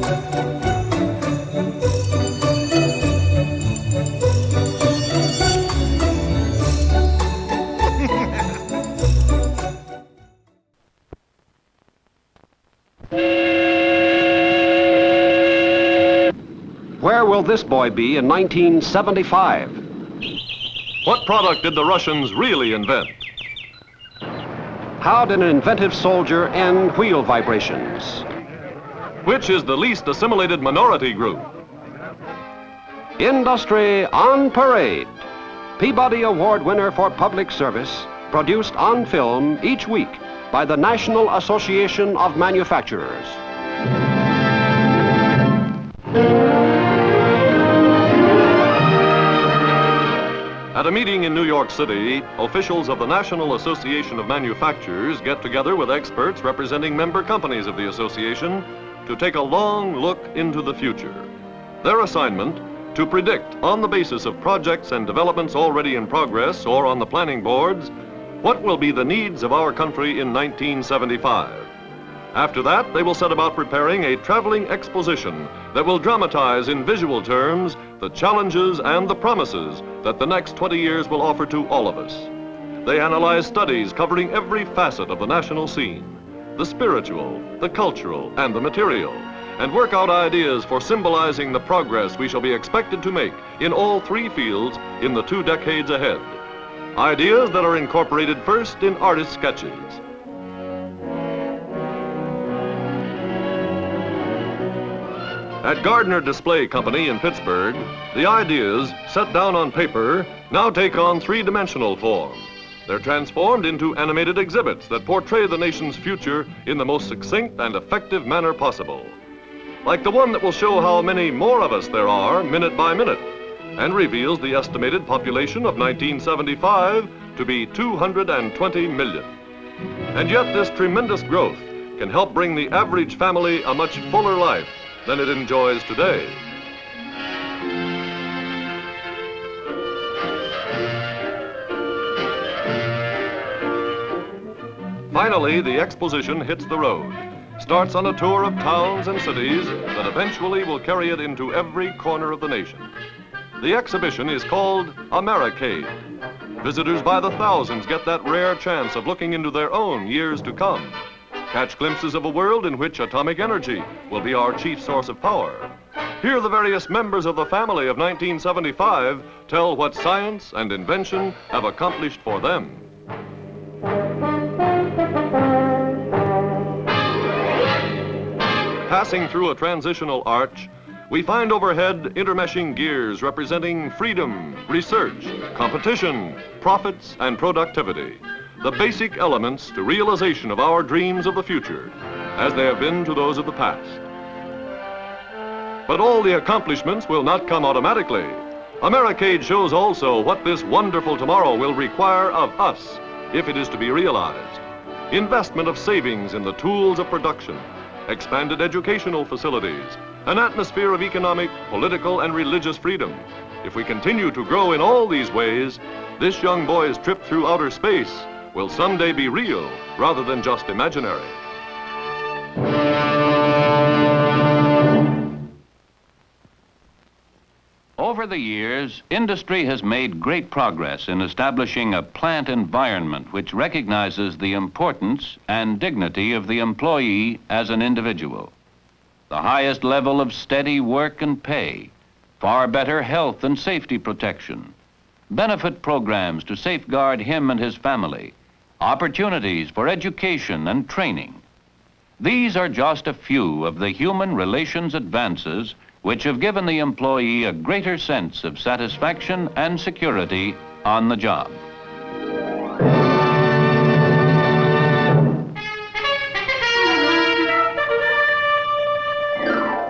Where will this boy be in 1975? What product did the Russians really invent? How did an inventive soldier end wheel vibrations? Which is the least assimilated minority group? Industry on Parade. Peabody Award winner for public service, produced on film each week by the National Association of Manufacturers. At a meeting in New York City, officials of the National Association of Manufacturers get together with experts representing member companies of the association to take a long look into the future. Their assignment, to predict on the basis of projects and developments already in progress or on the planning boards, what will be the needs of our country in 1975. After that, they will set about preparing a traveling exposition that will dramatize in visual terms the challenges and the promises that the next 20 years will offer to all of us. They analyze studies covering every facet of the national scene, the spiritual, the cultural, and the material, and work out ideas for symbolizing the progress we shall be expected to make in all three fields in the 2 decades ahead. Ideas that are incorporated first in artist sketches. At Gardner Display Company in Pittsburgh, the ideas, set down on paper, now take on three-dimensional form. They're transformed into animated exhibits that portray the nation's future in the most succinct and effective manner possible. Like the one that will show how many more of us there are minute by minute, and reveals the estimated population of 1975 to be 220 million. And yet this tremendous growth can help bring the average family a much fuller life than it enjoys today. Finally, the exposition hits the road, starts on a tour of towns and cities that eventually will carry it into every corner of the nation. The exhibition is called Americade. Visitors by the thousands get that rare chance of looking into their own years to come. Catch glimpses of a world in which atomic energy will be our chief source of power. Hear the various members of the family of 1975 tell what science and invention have accomplished for them. Passing through a transitional arch, we find overhead intermeshing gears representing freedom, research, competition, profits, and productivity. The basic elements to realization of our dreams of the future, as they have been to those of the past. But all the accomplishments will not come automatically. Americade shows also what this wonderful tomorrow will require of us if it is to be realized. Investment of savings in the tools of production, expanded educational facilities, an atmosphere of economic, political, and religious freedom. If we continue to grow in all these ways, this young boy's trip through outer space will someday be real rather than just imaginary. Over the years, industry has made great progress in establishing a plant environment which recognizes the importance and dignity of the employee as an individual. The highest level of steady work and pay, far better health and safety protection, benefit programs to safeguard him and his family, opportunities for education and training. These are just a few of the human relations advances which have given the employee a greater sense of satisfaction and security on the job.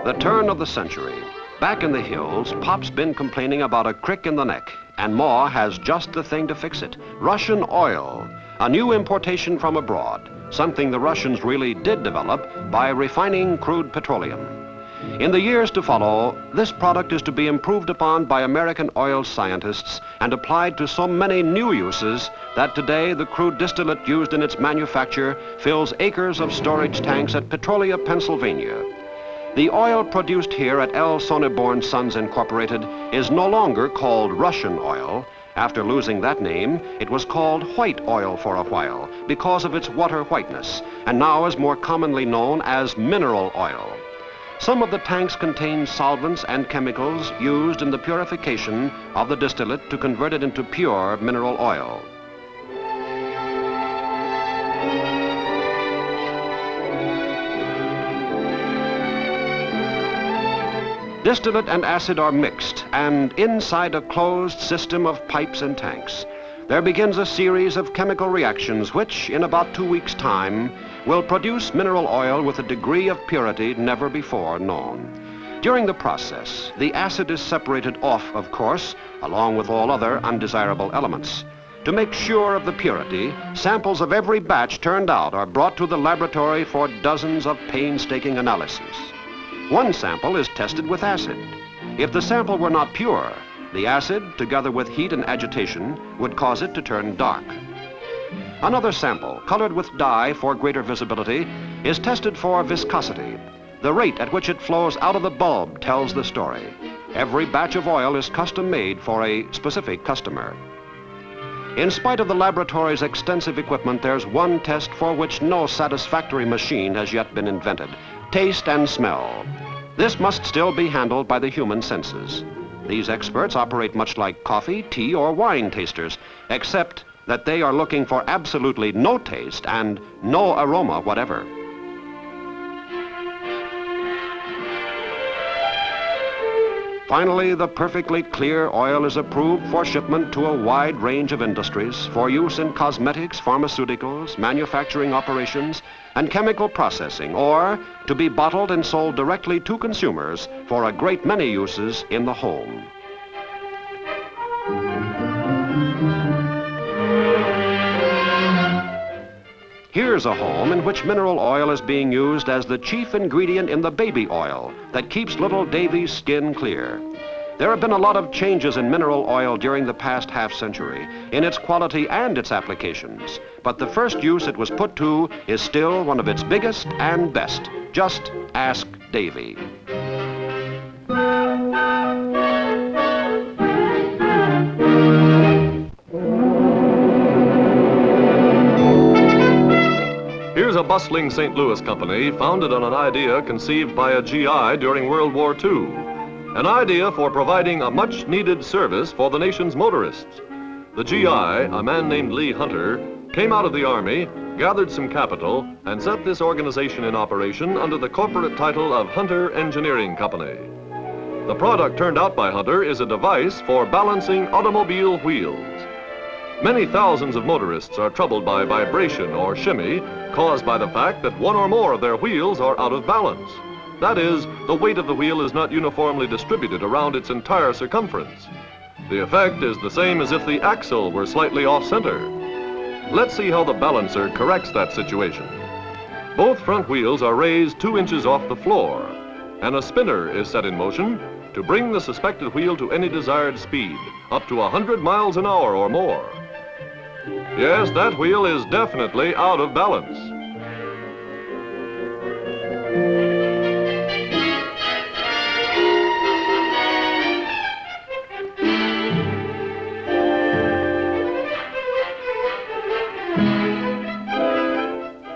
The turn of the century. Back in the hills, Pop's been complaining about a crick in the neck, and Ma has just the thing to fix it. Russian oil, a new importation from abroad, something the Russians really did develop by refining crude petroleum. In the years to follow, this product is to be improved upon by American oil scientists and applied to so many new uses that today the crude distillate used in its manufacture fills acres of storage tanks at Petrolia, Pennsylvania. The oil produced here at L. Sonneborn Sons Incorporated is no longer called Russian oil. After losing that name, it was called white oil for a while because of its water whiteness, and now is more commonly known as mineral oil. Some of the tanks contain solvents and chemicals used in the purification of the distillate to convert it into pure mineral oil. Distillate and acid are mixed, and inside a closed system of pipes and tanks, there begins a series of chemical reactions which, in about 2 weeks' time, will produce mineral oil with a degree of purity never before known. During the process, the acid is separated off, of course, along with all other undesirable elements. To make sure of the purity, samples of every batch turned out are brought to the laboratory for dozens of painstaking analyses. One sample is tested with acid. If the sample were not pure, the acid, together with heat and agitation, would cause it to turn dark. Another sample, colored with dye for greater visibility, is tested for viscosity. The rate at which it flows out of the bulb tells the story. Every batch of oil is custom made for a specific customer. In spite of the laboratory's extensive equipment, there's one test for which no satisfactory machine has yet been invented: taste and smell. This must still be handled by the human senses. These experts operate much like coffee, tea, or wine tasters, except that they are looking for absolutely no taste and no aroma whatever. Finally, the perfectly clear oil is approved for shipment to a wide range of industries for use in cosmetics, pharmaceuticals, manufacturing operations, and chemical processing, or to be bottled and sold directly to consumers for a great many uses in the home. Here's a home in which mineral oil is being used as the chief ingredient in the baby oil that keeps little Davy's skin clear. There have been a lot of changes in mineral oil during the past half-century, in its quality and its applications. But the first use it was put to is still one of its biggest and best. Just ask Davy. Here's a bustling St. Louis company founded on an idea conceived by a GI during World War II. An idea for providing a much-needed service for the nation's motorists. The GI, a man named Lee Hunter, came out of the Army, gathered some capital, and set this organization in operation under the corporate title of Hunter Engineering Company. The product turned out by Hunter is a device for balancing automobile wheels. Many thousands of motorists are troubled by vibration or shimmy caused by the fact that one or more of their wheels are out of balance. That is, the weight of the wheel is not uniformly distributed around its entire circumference. The effect is the same as if the axle were slightly off-center. Let's see how the balancer corrects that situation. Both front wheels are raised 2 inches off the floor, and a spinner is set in motion to bring the suspected wheel to any desired speed, up to 100 miles an hour or more. Yes, that wheel is definitely out of balance.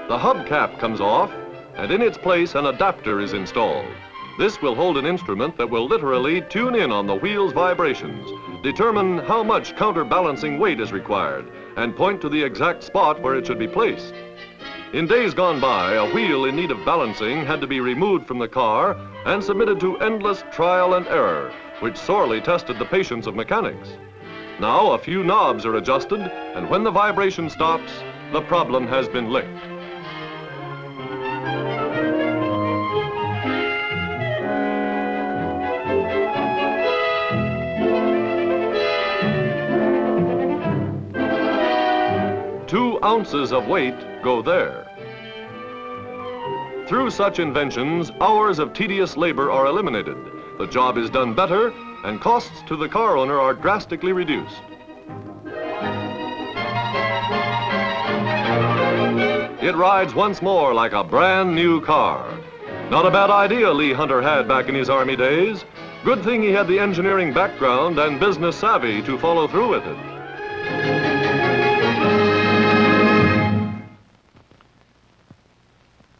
The hubcap comes off, and in its place an adapter is installed. This will hold an instrument that will literally tune in on the wheel's vibrations, determine how much counterbalancing weight is required, and point to the exact spot where it should be placed. In days gone by, a wheel in need of balancing had to be removed from the car and submitted to endless trial and error, which sorely tested the patience of mechanics. Now a few knobs are adjusted, and when the vibration stops, the problem has been licked. Two ounces of weight go there. Through such inventions, hours of tedious labor are eliminated. The job is done better, and costs to the car owner are drastically reduced. It rides once more like a brand new car. Not a bad idea Lee Hunter had back in his Army days. Good thing he had the engineering background and business savvy to follow through with it.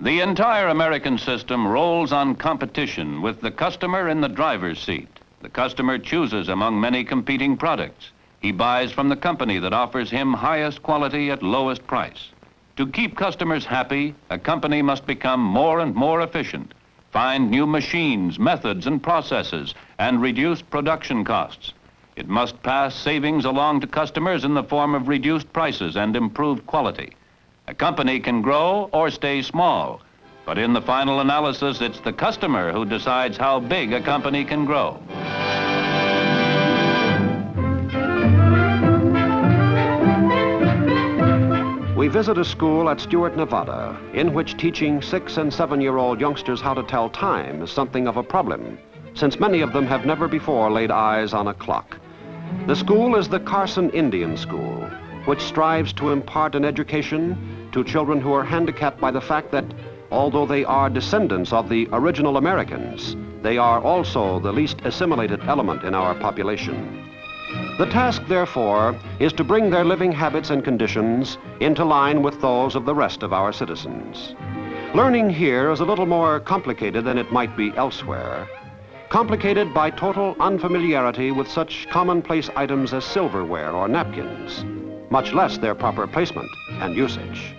The entire American system rolls on competition with the customer in the driver's seat. The customer chooses among many competing products. He buys from the company that offers him highest quality at lowest price. To keep customers happy, a company must become more and more efficient, find new machines, methods, and processes, and reduce production costs. It must pass savings along to customers in the form of reduced prices and improved quality. A company can grow or stay small, but in the final analysis, it's the customer who decides how big a company can grow. We visit a school at Stewart, Nevada, in which teaching 6- and 7-year-old youngsters how to tell time is something of a problem, since many of them have never before laid eyes on a clock. The school is the Carson Indian School, which strives to impart an education to children who are handicapped by the fact that, although they are descendants of the original Americans, they are also the least assimilated element in our population. The task, therefore, is to bring their living habits and conditions into line with those of the rest of our citizens. Learning here is a little more complicated than it might be elsewhere. Complicated by total unfamiliarity with such commonplace items as silverware or napkins, much less their proper placement and usage.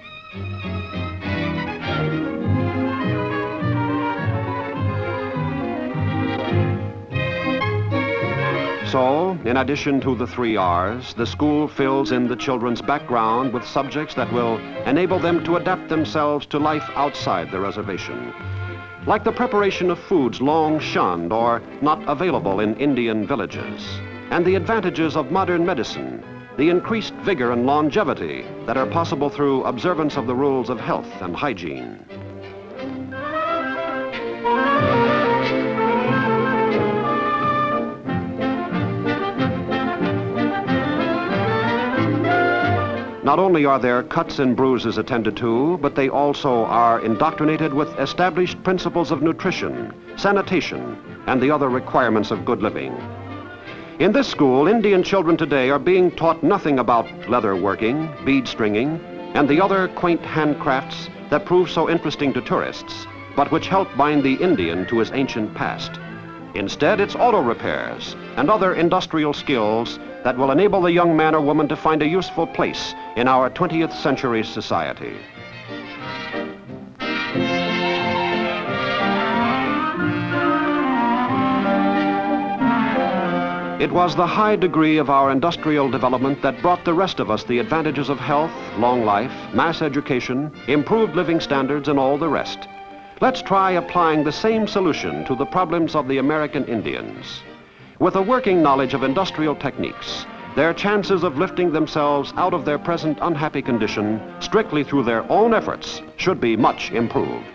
So, in addition to the 3 R's, the school fills in the children's background with subjects that will enable them to adapt themselves to life outside the reservation. Like the preparation of foods long shunned or not available in Indian villages, and the advantages of modern medicine, the increased vigor and longevity that are possible through observance of the rules of health and hygiene. Not only are their cuts and bruises attended to, but they also are indoctrinated with established principles of nutrition, sanitation, and the other requirements of good living. In this school, Indian children today are being taught nothing about leather working, bead stringing, and the other quaint handcrafts that prove so interesting to tourists, but which help bind the Indian to his ancient past. Instead, it's auto repairs and other industrial skills that will enable the young man or woman to find a useful place in our 20th century society. It was the high degree of our industrial development that brought the rest of us the advantages of health, long life, mass education, improved living standards, and all the rest. Let's try applying the same solution to the problems of the American Indians. With a working knowledge of industrial techniques, their chances of lifting themselves out of their present unhappy condition strictly through their own efforts should be much improved.